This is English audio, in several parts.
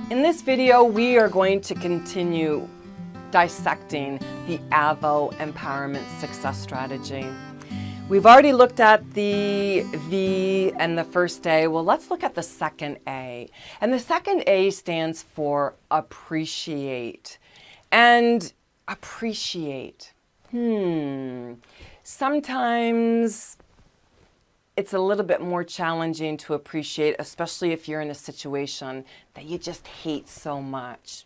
In this video, we are going to continue dissecting the AVO Empowerment Success Strategy. We've already looked at the V and the first A. Well, let's look at the second A. And the second A stands for appreciate. And appreciate. Sometimes it's a little bit more challenging to appreciate, especially if you're in a situation that you just hate so much.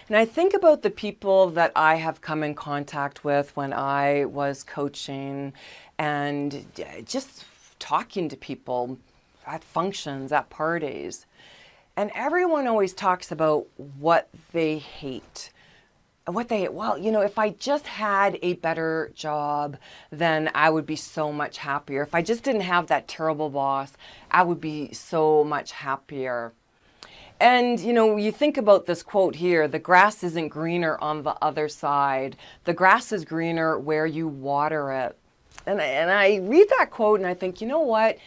And I think about the people that I have come in contact with when I was coaching and just talking to people at functions, at parties. And everyone always talks about what they hate. Well, if I just had a better job, then I would be so much happier. If I just didn't have that terrible boss, I would be so much happier. And, you think about this quote here, the grass isn't greener on the other side. The grass is greener where you water it. And I read that quote and I think, you know what?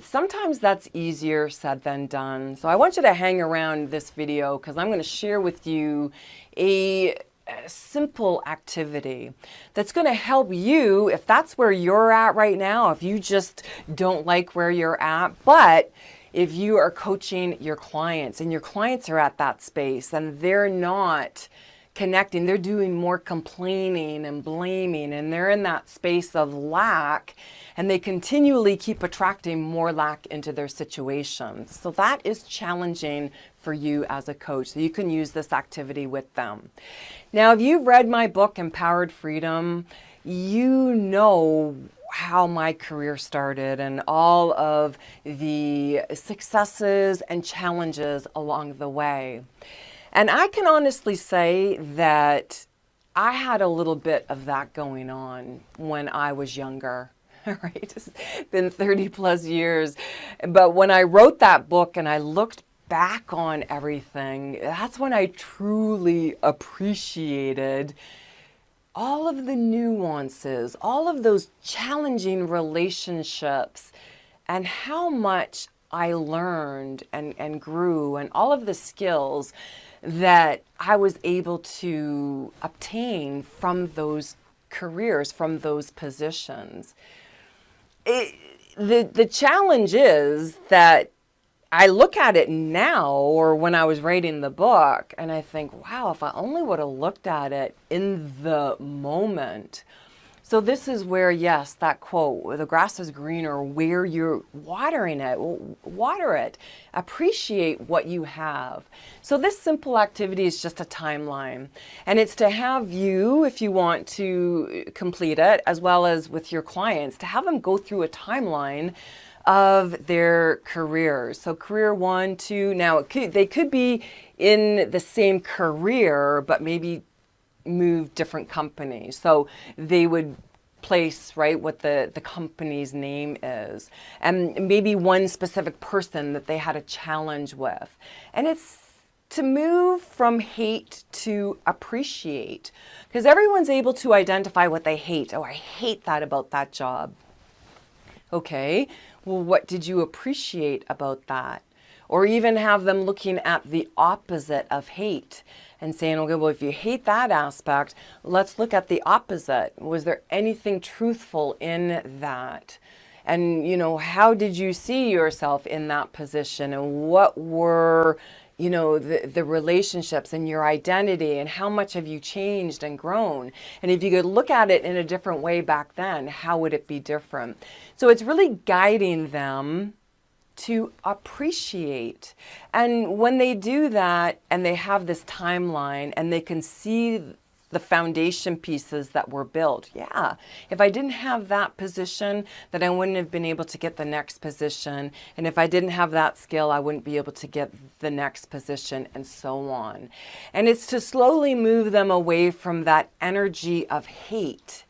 Sometimes that's easier said than done. So I want you to hang around this video because I'm going to share with you a simple activity that's going to help you if that's where you're at right now, if you just don't like where you're at, but if you are coaching your clients and your clients are at that space and they're not connecting, they're doing more complaining and blaming and they're in that space of lack and they continually keep attracting more lack into their situations. So that is challenging for you as a coach. So you can use this activity with them. Now, if you've read my book, Empowered Freedom, you know how my career started and all of the successes and challenges along the way. And I can honestly say that I had a little bit of that going on when I was younger. Right? It's been 30 plus years. But when I wrote that book and I looked back on everything, that's when I truly appreciated all of the nuances, all of those challenging relationships, and how much I learned and grew, and all of the skills that I was able to obtain from those careers, from those positions. The challenge is that I look at it now, or when I was writing the book, and I think, wow, if I only would have looked at it in the moment. So this is where, yes, that quote, the grass is greener where you're watering it. Water it. Appreciate what you have. So this simple activity is just a timeline. And it's to have you, if you want to complete it, as well as with your clients, to have them go through a timeline of their careers. So career 1, 2, now they could be in the same career, but maybe move different companies. So they would place, right, what the company's name is. And maybe one specific person that they had a challenge with. And it's to move from hate to appreciate. Because everyone's able to identify what they hate. Oh, I hate that about that job. Okay, well, what did you appreciate about that? Or even have them looking at the opposite of hate and saying, okay, well, if you hate that aspect, let's look at the opposite. Was there anything truthful in that? And, how did you see yourself in that position? And what were, the relationships and your identity, and how much have you changed and grown? And if you could look at it in a different way back then, how would it be different? So it's really guiding them to appreciate. And when they do that and they have this timeline and they can see the foundation pieces that were built. Yeah, if I didn't have that position, then I wouldn't have been able to get the next position. And if I didn't have that skill, I wouldn't be able to get the next position, and so on. And it's to slowly move them away from that energy of hate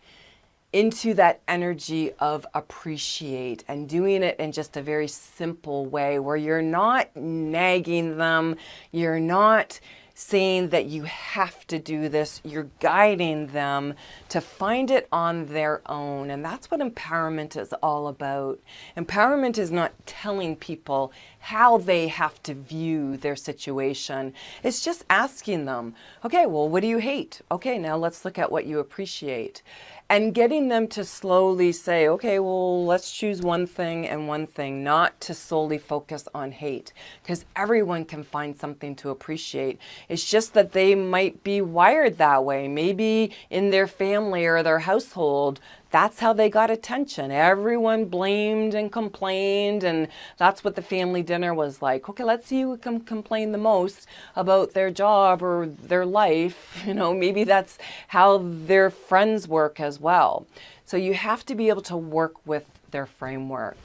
into that energy of appreciate, and doing it in just a very simple way where you're not nagging them, you're not saying that you have to do this, you're guiding them to find it on their own. And that's what empowerment is all about. Empowerment is not telling people how they have to view their situation. It's just asking them, okay, well, what do you hate? Okay, now let's look at what you appreciate. And getting them to slowly say, okay, well, let's choose one thing and one thing, not to solely focus on hate, because everyone can find something to appreciate. It's just that they might be wired that way. Maybe in their family or their household, that's how they got attention. Everyone blamed and complained, and that's what the family dinner was like. Okay, let's see who can complain the most about their job or their life. You know, maybe that's how their friends work as well. So you have to be able to work with their framework.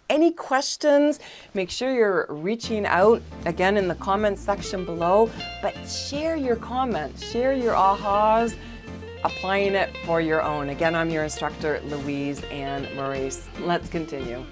Any questions? Make sure you're reaching out again in the comments section below, but share your comments, share your ahas, applying it for your own. Again, I'm your instructor, Louise and Maurice. Let's continue.